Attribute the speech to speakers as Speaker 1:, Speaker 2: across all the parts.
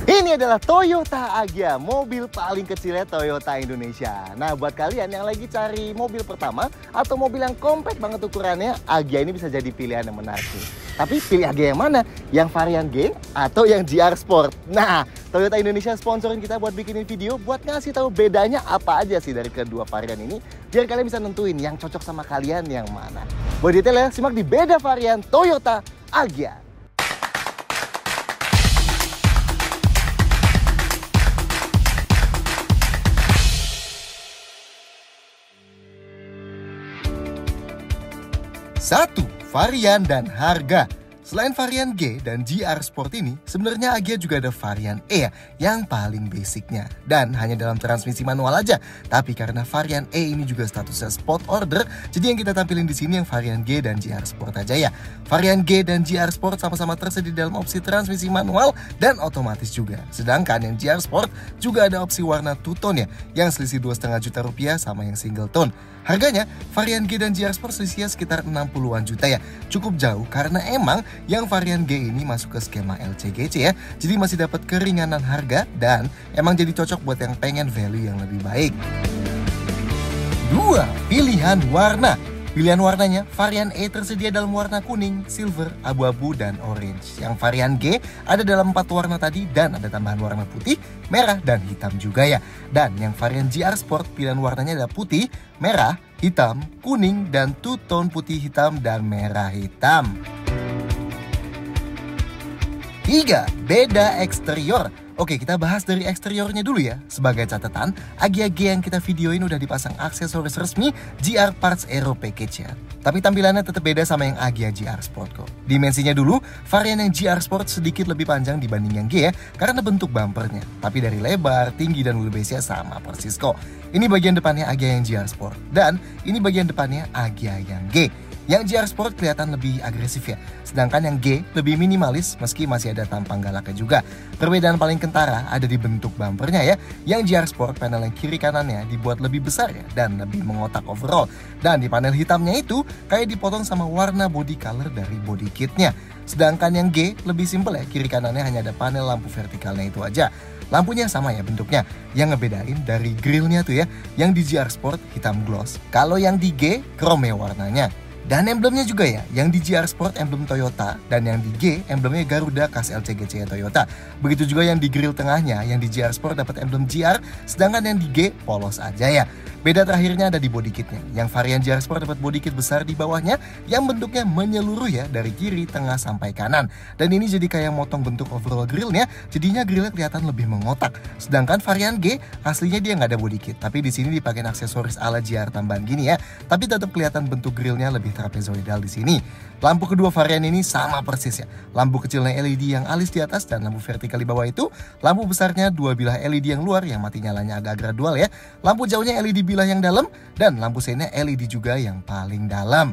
Speaker 1: Ini adalah Toyota Agya, mobil paling kecilnya Toyota Indonesia. Nah, buat kalian yang lagi cari mobil pertama atau mobil yang compact banget ukurannya, Agya ini bisa jadi pilihan yang menarik nih. Tapi pilih Agya yang mana? Yang varian G atau yang GR Sport? Nah, Toyota Indonesia sponsorin kita buat bikinin video buat ngasih tahu bedanya apa aja sih dari kedua varian ini, biar kalian bisa nentuin yang cocok sama kalian yang mana. Buat detail ya, simak di beda varian Toyota Agya. Satu, varian dan harga. Selain varian G dan GR Sport ini, sebenarnya Agya juga ada varian E yang paling basicnya. Dan hanya dalam transmisi manual aja. Tapi karena varian E ini juga statusnya sport order, jadi yang kita tampilin di sini yang varian G dan GR Sport aja ya. Varian G dan GR Sport sama-sama tersedia dalam opsi transmisi manual dan otomatis juga. Sedangkan yang GR Sport juga ada opsi warna two tone ya, yang selisih 2,5 juta rupiah sama yang single tone. Harganya, varian G dan GR Sport selisihnya sekitar 60-an juta ya. Cukup jauh karena emang yang varian G ini masuk ke skema LCGC ya. Jadi masih dapat keringanan harga dan emang jadi cocok buat yang pengen value yang lebih baik. 2. Pilihan warna. Pilihan warnanya, varian E tersedia dalam warna kuning, silver, abu-abu, dan orange. Yang varian G ada dalam 4 warna tadi dan ada tambahan warna putih, merah, dan hitam juga ya. Dan yang varian GR Sport pilihan warnanya ada putih, merah, hitam, kuning, dan two tone putih hitam dan merah hitam. 3. Beda eksterior. Oke, kita bahas dari eksteriornya dulu ya. Sebagai catatan, Agya G yang kita videoin udah dipasang aksesoris resmi GR Parts Aero Package ya. Tapi tampilannya tetap beda sama yang Agya GR Sport kok. Dimensinya dulu, varian yang GR Sport sedikit lebih panjang dibanding yang G ya, karena bentuk bumpernya. Tapi dari lebar, tinggi, dan wheelbase-nya sama persis kok. Ini bagian depannya Agya yang GR Sport, dan ini bagian depannya Agya yang G. Yang GR Sport kelihatan lebih agresif ya, sedangkan yang G lebih minimalis meski masih ada tampang galaknya juga. Perbedaan paling kentara ada di bentuk bumpernya ya. Yang GR Sport panel yang kiri kanannya dibuat lebih besar ya dan lebih mengotak overall. Dan di panel hitamnya itu kayak dipotong sama warna body color dari body kitnya. Sedangkan yang G lebih simpel ya, kiri kanannya hanya ada panel lampu vertikalnya itu aja. Lampunya sama ya bentuknya, yang ngebedain dari grillnya tuh ya, yang di GR Sport hitam gloss, kalau yang di G chrome ya warnanya. Dan emblemnya juga ya, yang di GR Sport emblem Toyota, dan yang di G emblemnya Garuda khas LCGC Toyota. Begitu juga yang di grill tengahnya, yang di GR Sport dapat emblem GR, sedangkan yang di G polos aja ya. Beda terakhirnya ada di body kitnya. Yang varian GR Sport dapat body kit besar di bawahnya, yang bentuknya menyeluruh ya, dari kiri, tengah, sampai kanan. Dan ini jadi kayak motong bentuk overall grillnya, jadinya grillnya kelihatan lebih mengotak. Sedangkan varian G, aslinya dia nggak ada body kit, tapi di sini dipakai aksesoris ala GR tambahan gini ya. Tapi tetap kelihatan bentuk grillnya lebih trapezoidal di sini. Lampu kedua varian ini sama persis ya. Lampu kecilnya LED yang alis di atas dan lampu vertikal di bawah itu. Lampu besarnya dua bilah LED yang luar yang mati nyalanya agak gradual ya. Lampu jauhnya LED bilah yang dalam dan lampu seinnya LED juga yang paling dalam.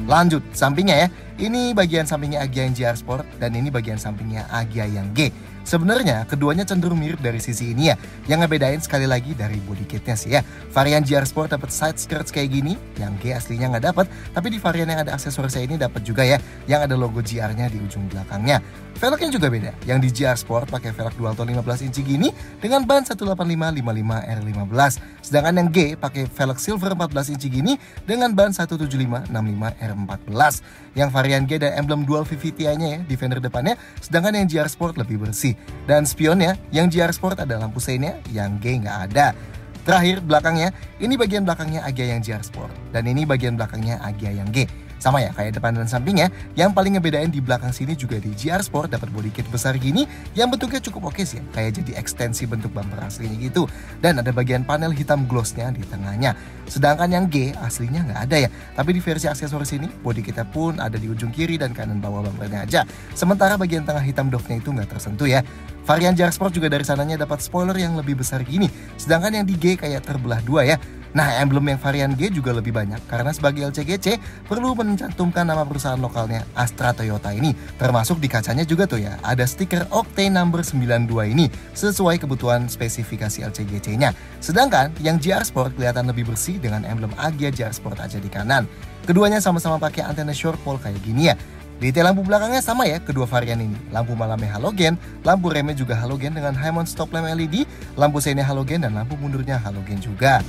Speaker 1: Lanjut, sampingnya ya. Ini bagian sampingnya Agya yang GR Sport dan ini bagian sampingnya Agya yang G. Sebenarnya keduanya cenderung mirip dari sisi ini ya. Yang ngebedain sekali lagi dari body kitnya sih ya. Varian GR Sport dapat side skirts kayak gini, yang G aslinya nggak dapat. Tapi di varian yang ada aksesorisnya ini dapat juga ya, yang ada logo GR-nya di ujung belakangnya. Velgnya juga beda. Yang di GR Sport pakai velg dual tone 15 inci gini dengan ban 185-55R15. Sedangkan yang G pakai velg silver 14 inci gini dengan ban 175-65R14. Yang varian G dan emblem dual VVT-nya ya di fender depannya, sedangkan yang GR Sport lebih bersih. Dan spionnya yang GR Sport ada lampu seinnya, yang G nggak ada. Terakhir belakangnya, ini bagian belakangnya Agya yang GR Sport, dan ini bagian belakangnya Agya yang G. Sama ya kayak depan dan sampingnya. Yang paling ngebedain di belakang sini juga di GR Sport dapat body kit besar gini yang bentuknya cukup oke sih, kayak jadi ekstensi bentuk bumper aslinya gitu. Dan ada bagian panel hitam glossnya di tengahnya. Sedangkan yang G aslinya nggak ada ya. Tapi di versi aksesoris ini body kitnya pun ada di ujung kiri dan kanan bawah bumpernya aja. Sementara bagian tengah hitam doff-nya itu nggak tersentuh ya. Varian GR Sport juga dari sananya dapat spoiler yang lebih besar gini. Sedangkan yang di G kayak terbelah dua ya. Nah, emblem yang varian G juga lebih banyak karena sebagai LCGC perlu mencantumkan nama perusahaan lokalnya Astra Toyota ini. Termasuk di kacanya juga tuh ya, ada stiker Octane number 92 ini sesuai kebutuhan spesifikasi LCGC-nya. Sedangkan yang GR Sport kelihatan lebih bersih dengan emblem Agya GR Sport aja di kanan. Keduanya sama-sama pakai antena short pole kayak gini ya. Detail lampu belakangnya sama ya kedua varian ini. Lampu malamnya halogen, lampu remnya juga halogen dengan high mount stop lamp LED, lampu seinnya halogen dan lampu mundurnya halogen juga.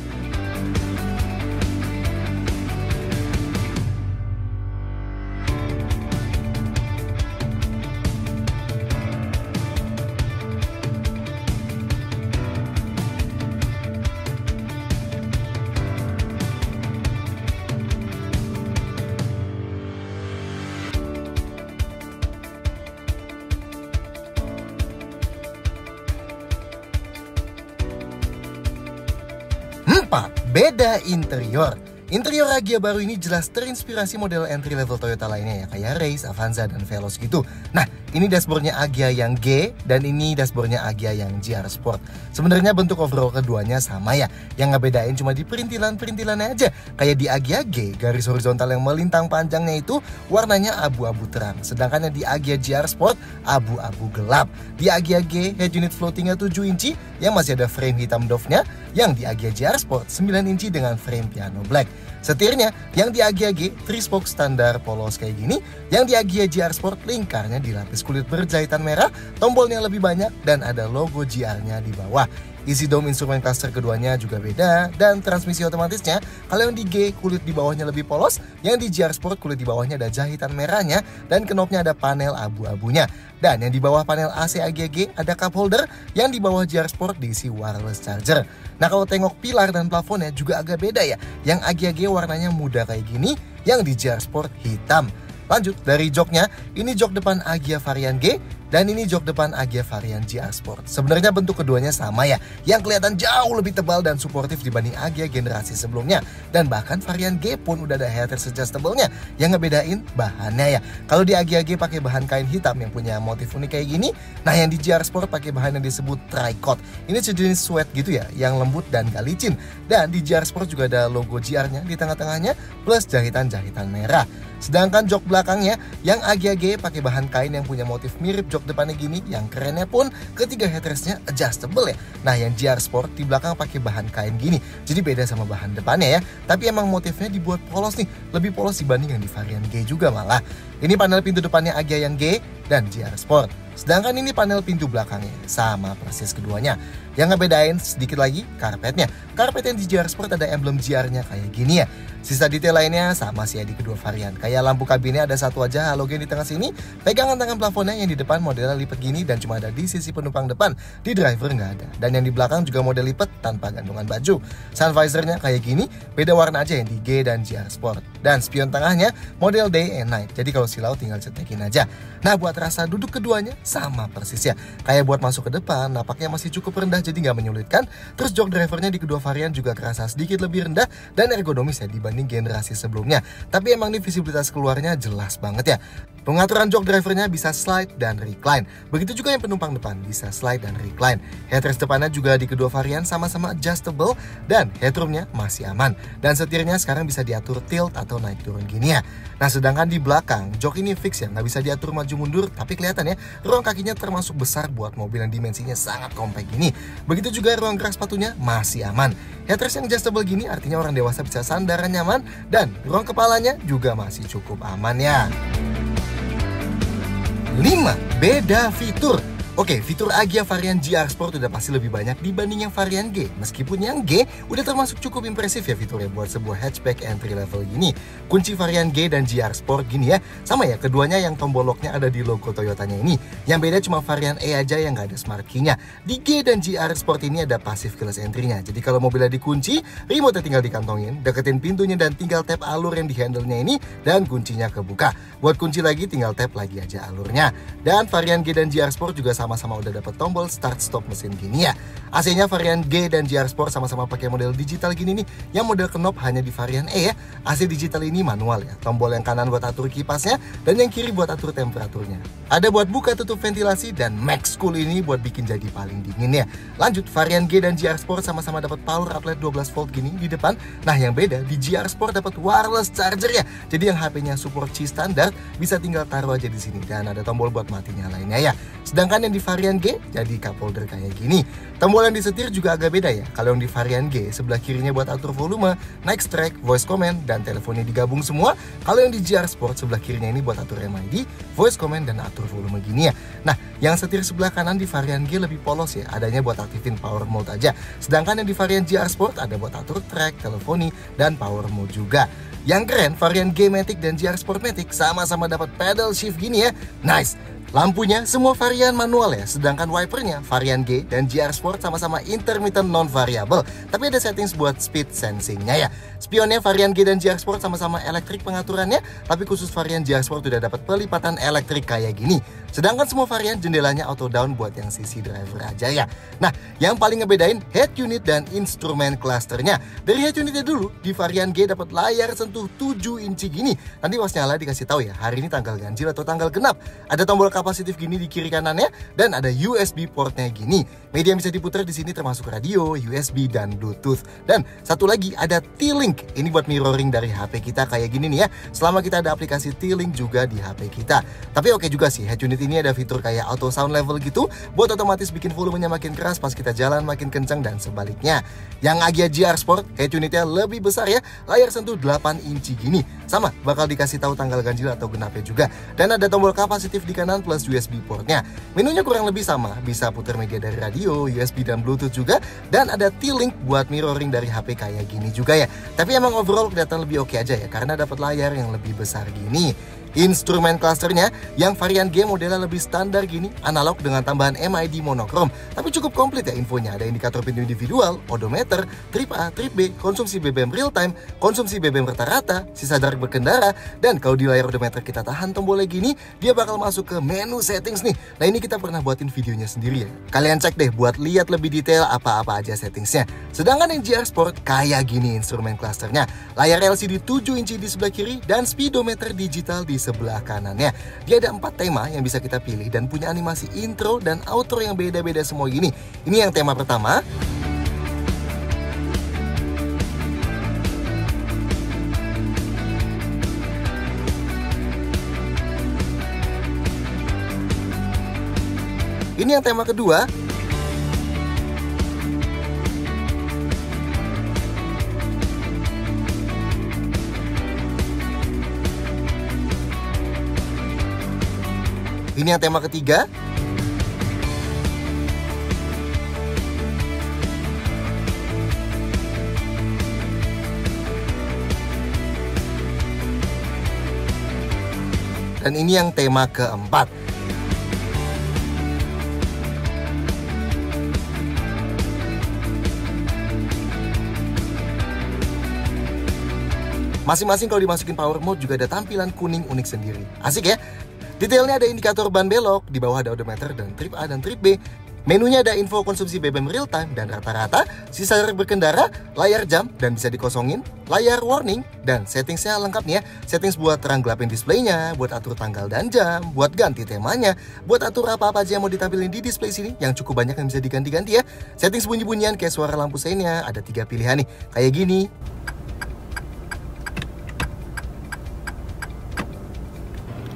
Speaker 1: Beda interior. Interior Agya baru ini jelas terinspirasi model entry level Toyota lainnya ya, kayak Race, Avanza, dan Veloz gitu. Nah, ini dashboardnya Agya yang G dan ini dashboardnya Agya yang GR Sport. Sebenarnya bentuk overall keduanya sama ya, yang ngebedain cuma di perintilan-perintilannya aja. Kayak di Agya G, garis horizontal yang melintang panjangnya itu warnanya abu-abu terang. Sedangkan yang di Agya GR Sport abu-abu gelap. Di Agya G, head unit floatingnya 7 inci yang masih ada frame hitam doff-nya. Yang di Agya GR Sport 9 inci dengan frame piano black. Setirnya yang di Agya G 3-spoke standar polos kayak gini. Yang di Agya GR Sport lingkarnya dilapis kulit berjahitan merah, tombolnya lebih banyak dan ada logo GR-nya di bawah. Isi dome instrumen cluster keduanya juga beda dan transmisi otomatisnya kalau yang di G kulit di bawahnya lebih polos, yang di GR Sport kulit di bawahnya ada jahitan merahnya dan knopnya ada panel abu-abunya. Dan yang di bawah panel AC Agya G ada cup holder, yang di bawah GR Sport diisi wireless charger. Nah, kalau tengok pilar dan plafonnya juga agak beda ya. Yang Agya G warnanya muda kayak gini, yang di GR Sport hitam. Lanjut dari joknya, ini jok depan Agya varian G dan ini jok depan Agya varian GR Sport. Sebenarnya bentuk keduanya sama ya, yang kelihatan jauh lebih tebal dan suportif dibanding Agya generasi sebelumnya. Dan bahkan varian G pun udah ada headrest adjustable-nya, yang ngebedain bahannya ya. Kalau di Agya G pakai bahan kain hitam yang punya motif unik kayak gini, nah yang di GR Sport pakai bahan yang disebut tri-coat. Ini sejenis sweat gitu ya, yang lembut dan gak licin. Dan di GR Sport juga ada logo GR-nya di tengah-tengahnya plus jahitan-jahitan merah. Sedangkan jok belakangnya yang Agya G pakai bahan kain yang punya motif mirip jok depannya gini, yang kerennya pun ketiga headrestnya adjustable ya. Nah yang GR Sport di belakang pakai bahan kain gini, jadi beda sama bahan depannya ya. Tapi emang motifnya dibuat polos nih, lebih polos dibanding yang di varian G juga malah. Ini panel pintu depannya Agya yang G dan GR Sport. Sedangkan ini panel pintu belakangnya, sama persis keduanya. Yang ngebedain sedikit lagi karpetnya. Karpet yang di GR Sport ada emblem GR-nya kayak gini ya. Sisa detail lainnya sama sih ya di kedua varian. Kayak lampu kabinnya ada satu aja halogen di tengah sini. Pegangan tangan plafonnya yang di depan modelnya lipat gini dan cuma ada di sisi penumpang depan. Di driver nggak ada. Dan yang di belakang juga model lipat tanpa gantungan baju. Sun visornya kayak gini, beda warna aja yang di G dan GR Sport. Dan spion tengahnya model day and night. Jadi kalau silau tinggal cetekin aja. Nah buat rasa duduk keduanya sama persis ya. Kayak buat masuk ke depan, napaknya masih cukup rendah jadi nggak menyulitkan. Terus jok drivernya di kedua varian juga kerasa sedikit lebih rendah dan ergonomis ya dibanding generasi sebelumnya. Tapi emang nih visibilitas keluarnya jelas banget ya. Pengaturan jok drivernya bisa slide dan recline. Begitu juga yang penumpang depan bisa slide dan recline. Headrest depannya juga di kedua varian sama-sama adjustable dan headroomnya masih aman. Dan setirnya sekarang bisa diatur tilt atau naik turun gini ya. Nah sedangkan di belakang jok ini fix ya, nggak bisa diatur maju mundur, tapi kelihatan ya ruang kakinya termasuk besar buat mobil yang dimensinya sangat kompak gini. Begitu juga ruang gerak sepatunya masih aman. Headrest yang adjustable gini artinya orang dewasa bisa sandaran nyaman dan ruang kepalanya juga masih cukup aman ya. 5. Beda fitur. Oke, fitur Agya varian GR Sport udah pasti lebih banyak dibanding yang varian G. Meskipun yang G udah termasuk cukup impresif ya fiturnya buat sebuah hatchback entry level gini. Kunci varian G dan GR Sport gini ya, sama ya, keduanya yang tombol locknya ada di logo Toyotanya ini. Yang beda cuma varian E aja yang nggak ada smart key-nya. Di G dan GR Sport ini ada passive keyless entry-nya. Jadi kalau mobilnya dikunci, remote tinggal dikantongin, deketin pintunya dan tinggal tap alur yang di handle-nya ini dan kuncinya kebuka. Buat kunci lagi tinggal tap lagi aja alurnya. Dan varian G dan GR Sport juga sama-sama udah dapat tombol start stop mesin gini ya. AC-nya varian G dan GR Sport sama-sama pakai model digital gini nih. Yang model knob hanya di varian E ya. AC digital ini manual ya. Tombol yang kanan buat atur kipasnya dan yang kiri buat atur temperaturnya. Ada buat buka tutup ventilasi dan max cool ini buat bikin jadi paling dingin ya. Lanjut, varian G dan GR Sport sama-sama dapat power outlet 12 volt gini di depan. Nah, yang beda di GR Sport dapat wireless charger ya. Jadi yang HP-nya support C standar bisa tinggal taruh aja di sini dan ada tombol buat matinya lainnya ya. Sedangkan yang di varian G jadi cup holder kayak gini. Tombol yang disetir juga agak beda ya. Kalau yang di varian G sebelah kirinya buat atur volume, naik track, voice command dan teleponnya digabung semua. Kalau yang di GR Sport sebelah kirinya ini buat atur MID, voice command dan atur volume gini ya. Nah, yang setir sebelah kanan di varian G lebih polos ya. Adanya buat aktifin power mode aja. Sedangkan yang di varian GR Sport ada buat atur track, teleponi dan power mode juga. Yang keren, varian G Matic dan GR Sport Matic sama-sama dapat pedal shift gini ya. Nice. Lampunya semua varian manual ya, sedangkan wipernya varian G dan GR Sport sama-sama intermittent non-variable. Tapi ada settings buat speed sensingnya ya. Spionnya varian G dan GR Sport sama-sama elektrik pengaturannya, tapi khusus varian GR Sport udah dapat pelipatan elektrik kayak gini. Sedangkan semua varian jendelanya auto down buat yang CC driver aja ya. Nah, yang paling ngebedain head unit dan instrumen clusternya. Dari head unitnya dulu, di varian G dapat layar sentuh 7 inci gini. Nanti pas nyala dikasih tahu ya, hari ini tanggal ganjil atau tanggal genap. Ada tombol kapasitif gini di kiri kanannya dan ada USB portnya gini. Media yang bisa diputar di sini termasuk radio, USB dan Bluetooth. Dan satu lagi ada T-Link. Ini buat mirroring dari HP kita kayak gini nih ya. Selama kita ada aplikasi T-Link juga di HP kita. Tapi oke juga sih, head unit ini ada fitur kayak auto sound level gitu buat otomatis bikin volumenya makin keras pas kita jalan makin kencang dan sebaliknya. Yang Agya GR Sport head unitnya lebih besar ya, layar sentuh 8 inci gini. Sama, bakal dikasih tahu tanggal ganjil atau genapnya juga. Dan ada tombol kapasitif di kanan plus USB portnya. Menunya kurang lebih sama, bisa putar media dari radio, USB dan Bluetooth juga. Dan ada T-Link buat mirroring dari HP kayak gini juga ya. Tapi emang overall kelihatan lebih oke aja ya, karena dapat layar yang lebih besar gini. Instrumen clusternya yang varian G modelnya lebih standar gini, analog dengan tambahan MID monokrom. Tapi cukup komplit ya infonya, ada indikator pintu individual, odometer, trip A, trip B, konsumsi BBM real time, konsumsi BBM rata-rata, sisa jarak berkendara, dan kalau di layar odometer kita tahan tombolnya gini, dia bakal masuk ke menu settings nih. Nah, ini kita pernah buatin videonya sendiri ya. Kalian cek deh buat lihat lebih detail apa-apa aja settingsnya. Sedangkan yang GR Sport kayak gini instrumen clusternya, layar LCD 7 inci di sebelah kiri dan speedometer digital di sebelah kanannya. Dia ada 4 tema yang bisa kita pilih dan punya animasi intro dan outro yang beda-beda semua gini. Ini yang tema pertama. Ini yang tema kedua. Ini yang tema ketiga. Dan ini yang tema keempat. Masing-masing kalau dimasukin power mode juga ada tampilan kuning unik sendiri. Asik ya? Detailnya ada indikator ban belok, di bawah ada odometer dan trip A dan trip B. Menunya ada info konsumsi BBM real time dan rata-rata, sisa jarak berkendara, layar jam dan bisa dikosongin, layar warning, dan settingsnya lengkap nih ya. Settings buat terang gelapin displaynya, buat atur tanggal dan jam, buat ganti temanya, buat atur apa-apa aja yang mau ditampilin di display sini, yang cukup banyak yang bisa diganti-ganti ya. Settings bunyi-bunyian kayak suara lampu seinnya, ada 3 pilihan nih, kayak gini.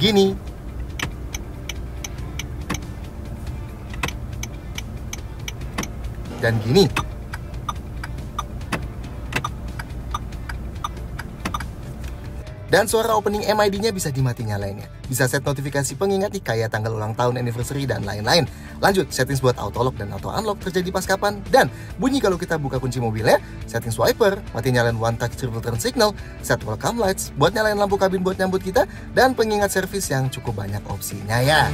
Speaker 1: Gini. Dan gini. Dan suara opening MID-nya bisa dimati nyalain ya. Bisa set notifikasi pengingat nih kayak tanggal ulang tahun, anniversary, dan lain-lain. Lanjut, settings buat auto lock dan auto unlock terjadi pas kapan, dan bunyi kalau kita buka kunci mobilnya, settings wiper, mati nyalain one touch triple turn signal, set welcome lights buat nyalain lampu kabin buat nyambut kita, dan pengingat servis yang cukup banyak opsinya ya.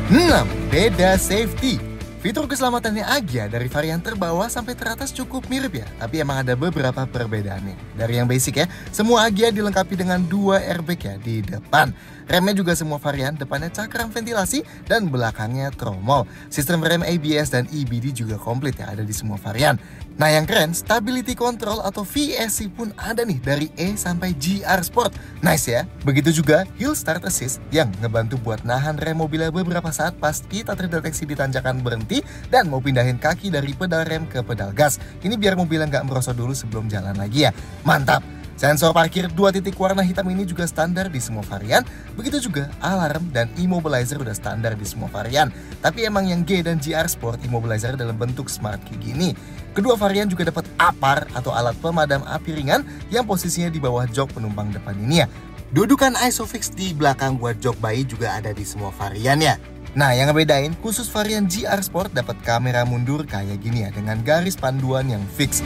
Speaker 1: 6. Beda safety. Fitur keselamatannya Agya dari varian terbawah sampai teratas cukup mirip ya, tapi emang ada beberapa perbedaannya. Dari yang basic ya, semua Agya dilengkapi dengan 2 airbag ya di depan. Remnya juga semua varian, depannya cakram ventilasi dan belakangnya tromol. Sistem rem ABS dan EBD juga komplit ya, ada di semua varian. Nah yang keren, Stability Control atau VSC pun ada nih dari E sampai GR Sport. Nice ya. Begitu juga Hill Start Assist yang ngebantu buat nahan rem mobilnya beberapa saat pas kita terdeteksi di tanjakan berhenti dan mau pindahin kaki dari pedal rem ke pedal gas. Ini biar mobilnya nggak merosot dulu sebelum jalan lagi ya. Mantap. Sensor parkir 2 titik warna hitam ini juga standar di semua varian. Begitu juga alarm dan immobilizer udah standar di semua varian. Tapi emang yang G dan GR Sport immobilizer dalam bentuk smart kayak gini. Kedua varian juga dapat APAR atau alat pemadam api ringan yang posisinya di bawah jok penumpang depan ini ya. Dudukan ISOFIX di belakang buat jok bayi juga ada di semua varian ya. Nah yang ngebedain khusus varian GR Sport dapat kamera mundur kayak gini ya dengan garis panduan yang fix.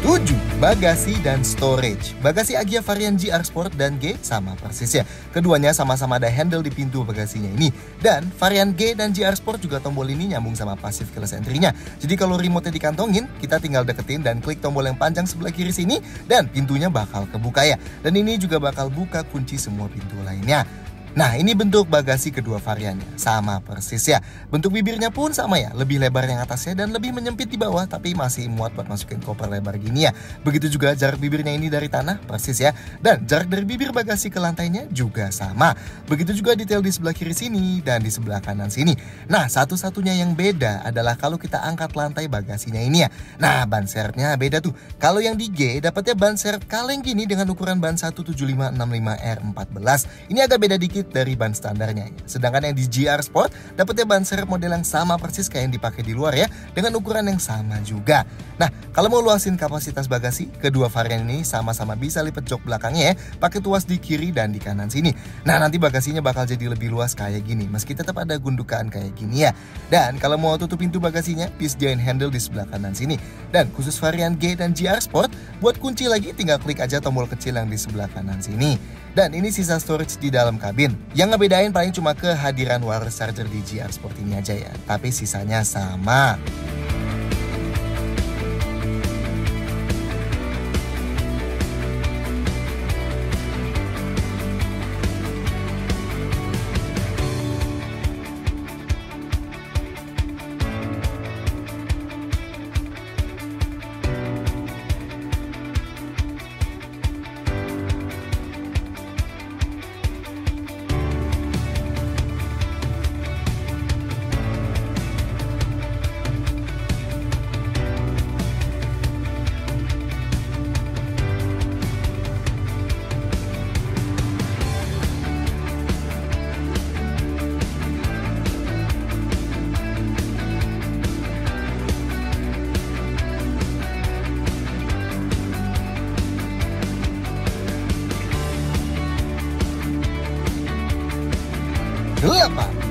Speaker 1: 7. Bagasi dan storage. Bagasi Agya varian GR Sport dan G sama persis ya. Keduanya sama-sama ada handle di pintu bagasinya ini. Dan varian G dan GR Sport juga tombol ini nyambung sama passive keyless entry-nya. Jadi kalau remote-nya dikantongin, kita tinggal deketin dan klik tombol yang panjang sebelah kiri sini dan pintunya bakal kebuka ya. Dan ini juga bakal buka kunci semua pintu lainnya. Nah ini bentuk bagasi kedua variannya, sama persis ya. Bentuk bibirnya pun sama ya, lebih lebar yang atasnya dan lebih menyempit di bawah, tapi masih muat buat masukin koper lebar gini ya. Begitu juga jarak bibirnya ini dari tanah, persis ya. Dan jarak dari bibir bagasi ke lantainya juga sama. Begitu juga detail di sebelah kiri sini dan di sebelah kanan sini. Nah satu-satunya yang beda adalah kalau kita angkat lantai bagasinya ini ya. Nah ban serepnya beda tuh. Kalau yang di G dapatnya ban serep kaleng gini dengan ukuran ban 17565R14. Ini agak beda dikit dari ban standarnya. Sedangkan yang di GR Sport dapetnya ban serep model yang sama persis kayak yang dipakai di luar ya, dengan ukuran yang sama juga. Nah, kalau mau luasin kapasitas bagasi, kedua varian ini sama-sama bisa lipat jok belakangnya ya, pakai tuas di kiri dan di kanan sini. Nah, nanti bagasinya bakal jadi lebih luas kayak gini, meski tetap ada gundukan kayak gini ya. Dan kalau mau tutup pintu bagasinya, disediain handle di sebelah kanan sini. Dan khusus varian G dan GR Sport, buat kunci lagi tinggal klik aja tombol kecil yang di sebelah kanan sini. Dan ini sisa storage di dalam kabin. Yang ngebedain paling cuma kehadiran wireless charger di GR Sport ini aja ya. Tapi sisanya sama.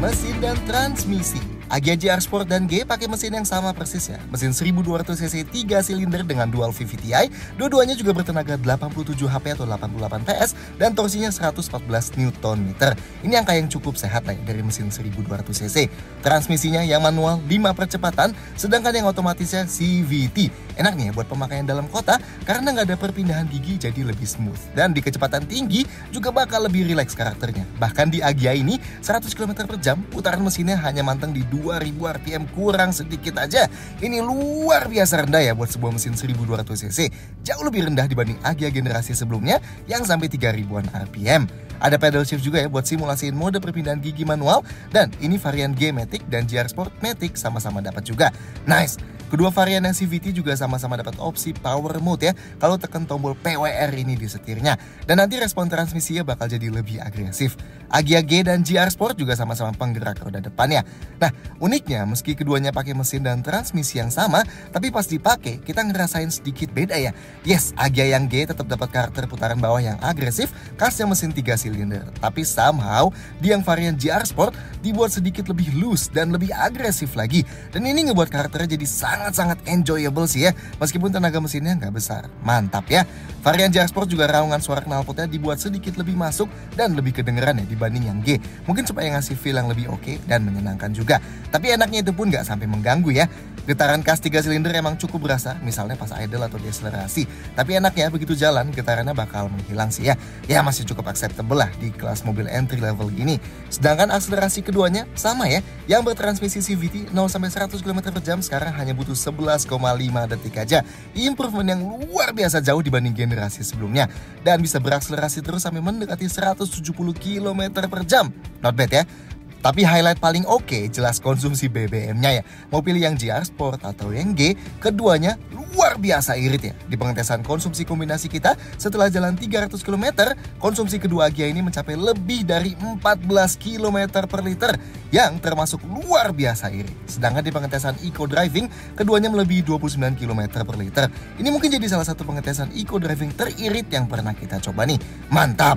Speaker 1: Mesin dan transmisi. Agya GR Sport dan G pakai mesin yang sama persis ya. Mesin 1200 cc 3 silinder dengan dual VVTi. Dua-duanya juga bertenaga 87 HP atau 88 PS dan torsinya 114 Nm. Ini angka yang cukup sehat lah ya dari mesin 1200 cc. Transmisinya yang manual 5 percepatan, sedangkan yang otomatisnya CVT. Enak nih ya buat pemakaian dalam kota karena nggak ada perpindahan gigi, jadi lebih smooth. Dan di kecepatan tinggi juga bakal lebih rileks karakternya. Bahkan di Agya ini 100 km per jam, putaran mesinnya hanya manteng di 2000 rpm kurang sedikit aja. Ini luar biasa rendah ya buat sebuah mesin 1200 cc. Jauh lebih rendah dibanding Agya generasi sebelumnya yang sampai 3000-an rpm. Ada pedal shift juga ya buat simulasiin mode perpindahan gigi manual. Dan ini varian G Matic dan GR Sport Matic sama-sama dapat juga. Nice. Kedua varian yang CVT juga sama-sama dapat opsi power mode ya, kalau tekan tombol PWR ini di setirnya. Dan nanti respon transmisinya bakal jadi lebih agresif. Agya G dan GR Sport juga sama-sama penggerak roda depannya. Nah, uniknya meski keduanya pakai mesin dan transmisi yang sama, tapi pas dipakai kita ngerasain sedikit beda ya. Yes, Agya yang G tetap dapat karakter putaran bawah yang agresif, khasnya mesin 3 silinder. Tapi somehow di yang varian GR Sport dibuat sedikit lebih loose dan lebih agresif lagi. Dan ini ngebuat karakternya jadi sangat-sangat enjoyable sih ya, meskipun tenaga mesinnya nggak besar. Mantap ya. Varian GR Sport juga raungan suara knalpotnya dibuat sedikit lebih masuk dan lebih kedengeran ya dibanding yang G. Mungkin supaya ngasih feel yang lebih oke dan menyenangkan juga. Tapi enaknya itu pun nggak sampai mengganggu ya. Getaran kas 3 silinder emang cukup berasa, misalnya pas idle atau deakselerasi. Tapi enaknya begitu jalan, getarannya bakal menghilang sih ya. Ya masih cukup acceptable lah di kelas mobil entry level gini. Sedangkan akselerasi keduanya sama ya. Yang bertransmisi CVT 0-100 km/jam sekarang hanya butuh 11,5 detik aja. Improvement yang luar biasa jauh dibanding generasi sebelumnya. Dan bisa berakselerasi terus sampai mendekati 170 km/jam. Not bad ya. Tapi highlight paling oke jelas konsumsi BBM-nya ya. Mau pilih yang GR Sport atau yang G, keduanya luar biasa irit ya. Di pengetesan konsumsi kombinasi kita, setelah jalan 300 km, konsumsi kedua Agya ini mencapai lebih dari 14 km per liter, yang termasuk luar biasa irit. Sedangkan di pengetesan Eco Driving, keduanya melebihi 29 km per liter. Ini mungkin jadi salah satu pengetesan Eco Driving teririt yang pernah kita coba nih. Mantap!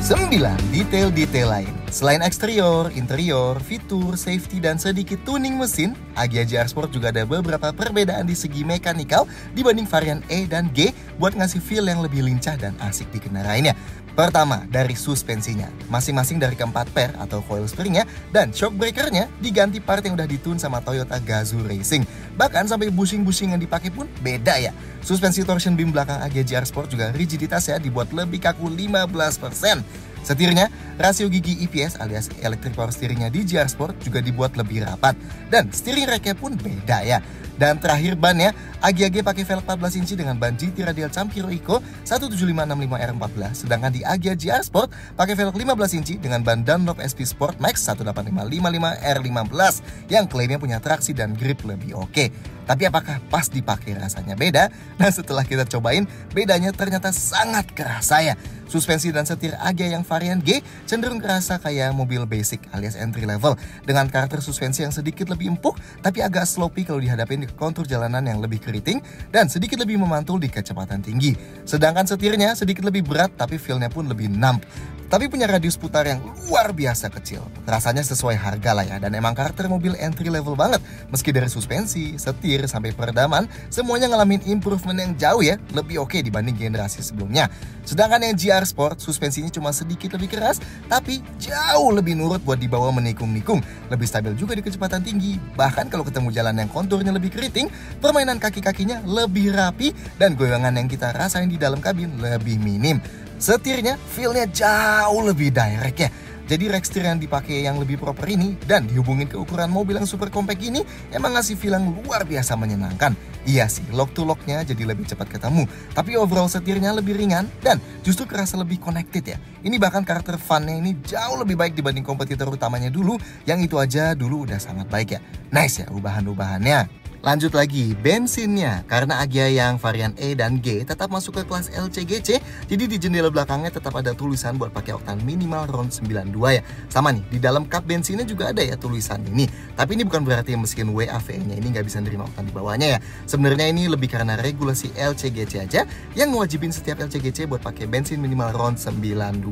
Speaker 1: 9. Detail-detail lain. Selain eksterior, interior, fitur, safety, dan sedikit tuning mesin, Agya GR Sport juga ada beberapa perbedaan di segi mekanikal dibanding varian E dan G buat ngasih feel yang lebih lincah dan asik dikendarainya. Pertama, dari suspensinya. Masing-masing dari keempat per atau coil springnya dan shock breakernya diganti part yang udah ditune sama Toyota Gazoo Racing. Bahkan sampai bushing-bushing yang dipakai pun beda ya. Suspensi torsion beam belakang Agya GR Sport juga rigiditasnya dibuat lebih kaku 15%. Setirnya, rasio gigi EPS alias Electric Power Steeringnya di GR Sport juga dibuat lebih rapat. Dan steering racknya pun beda ya. Dan terakhir bannya, Agya G pakai velg 14 inci dengan ban GT Radial Campiro Eco 17565R14. Sedangkan di Agya GR Sport pakai velg 15 inci dengan ban Dunlop SP Sport Max 18555R15 yang klaimnya punya traksi dan grip lebih oke. Tapi apakah pas dipakai rasanya beda? Nah setelah kita cobain, bedanya ternyata sangat kerasa ya. Suspensi dan setir Agya yang varian G cenderung kerasa kayak mobil basic alias entry level, dengan karakter suspensi yang sedikit lebih empuk tapi agak sloppy kalau dihadapin di kontur jalanan yang lebih keriting dan sedikit lebih memantul di kecepatan tinggi. Sedangkan setirnya sedikit lebih berat tapi feel-nya pun lebih numb. Tapi punya radius putar yang luar biasa kecil. Rasanya sesuai harga lah ya, dan emang karakter mobil entry level banget. Meski dari suspensi, setir, sampai peredaman, semuanya ngalamin improvement yang jauh ya, lebih oke dibanding generasi sebelumnya. Sedangkan yang GR Sport, suspensinya cuma sedikit lebih keras, tapi jauh lebih nurut buat dibawa menikung-nikung. Lebih stabil juga di kecepatan tinggi. Bahkan kalau ketemu jalan yang konturnya lebih keriting, permainan kaki-kakinya lebih rapi, dan goyangan yang kita rasain di dalam kabin lebih minim. Setirnya feel-nya jauh lebih direct ya. Jadi rack setir yang dipakai yang lebih proper ini dan dihubungin ke ukuran mobil yang super compact ini emang ngasih feel yang luar biasa menyenangkan. Iya sih, lock to locknya jadi lebih cepat ketemu. Tapi overall setirnya lebih ringan dan justru kerasa lebih connected ya. Ini bahkan karakter funnya ini jauh lebih baik dibanding kompetitor utamanya dulu, yang itu aja dulu udah sangat baik ya. Nice ya ubahan-ubahannya. Lanjut lagi, bensinnya. Karena Agya yang varian E dan G tetap masuk ke kelas LCGC, jadi di jendela belakangnya tetap ada tulisan buat pakai oktan minimal RON 92 ya. Sama nih, di dalam kap bensinnya juga ada ya tulisan ini. Tapi ini bukan berarti mesin WAVE-nya ini nggak bisa nerima oktan di bawahnya ya. Sebenarnya ini lebih karena regulasi LCGC aja yang mewajibin setiap LCGC buat pakai bensin minimal RON 92.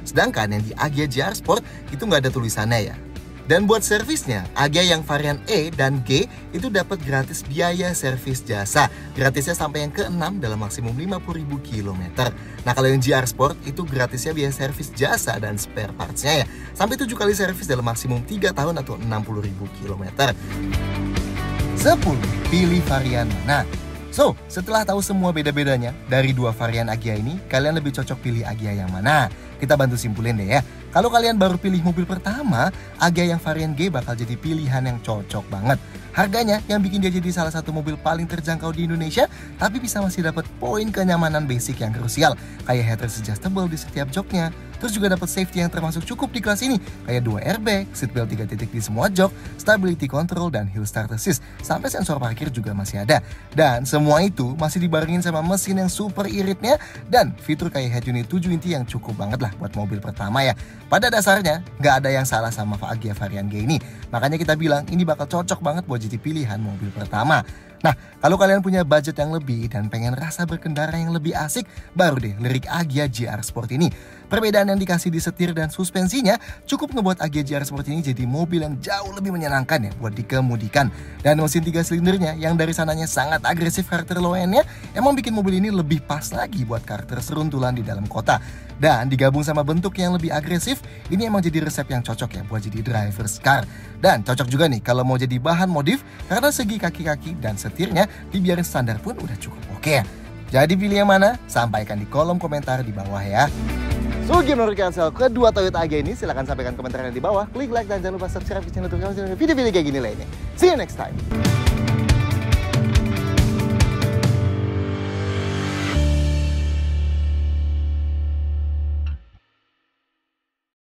Speaker 1: Sedangkan yang di Agya GR Sport itu nggak ada tulisannya ya. Dan buat servisnya, Agya yang varian E dan G itu dapat gratis biaya servis jasa. Gratisnya sampai yang ke-6 dalam maksimum 50.000 km. Nah kalau yang GR Sport itu gratisnya biaya servis jasa dan spare parts-nya ya. Sampai 7 kali servis dalam maksimum 3 tahun atau 60.000 km. 10. Pilih varian mana? So, setelah tahu semua beda-bedanya dari dua varian Agya ini, kalian lebih cocok pilih Agya yang mana? Kita bantu simpulin deh ya. Kalau kalian baru pilih mobil pertama, Agya yang varian G bakal jadi pilihan yang cocok banget. Harganya yang bikin dia jadi salah satu mobil paling terjangkau di Indonesia, tapi bisa masih dapat poin kenyamanan basic yang krusial, kayak headrest adjustable di setiap joknya, Terus juga dapat safety yang termasuk cukup di kelas ini, kayak 2 airbag, seatbelt 3 titik di semua jok, stability control, dan hill start assist. Sampai sensor parkir juga masih ada. Dan semua itu masih dibarengin sama mesin yang super iritnya dan fitur kayak head unit 7 inci yang cukup banget lah buat mobil pertama ya. Pada dasarnya nggak ada yang salah sama Agya varian G ini. Makanya kita bilang ini bakal cocok banget buat jadi pilihan mobil pertama. Nah, kalau kalian punya budget yang lebih dan pengen rasa berkendara yang lebih asik, baru deh lirik Agya GR Sport ini. Perbedaan yang dikasih di setir dan suspensinya cukup ngebuat Agya GR Sport ini jadi mobil yang jauh lebih menyenangkan ya buat dikemudikan. Dan mesin 3 silindernya yang dari sananya sangat agresif karakter low end-nya emang bikin mobil ini lebih pas lagi buat karakter seruntulan di dalam kota. Dan digabung sama bentuk yang lebih agresif, ini emang jadi resep yang cocok ya buat jadi driver's car. Dan cocok juga nih kalau mau jadi bahan modif karena segi kaki-kaki dan setirnya dibiarin standar pun udah cukup oke ya. Jadi pilih yang mana? Sampaikan di kolom komentar di bawah ya. So, gimana menurut kalian soal kedua Toyota Agya ini? Silahkan sampaikan komentarnya di bawah. Klik like dan jangan lupa subscribe ke channel untuk kalian video-video kayak gini lainnya. See you next time.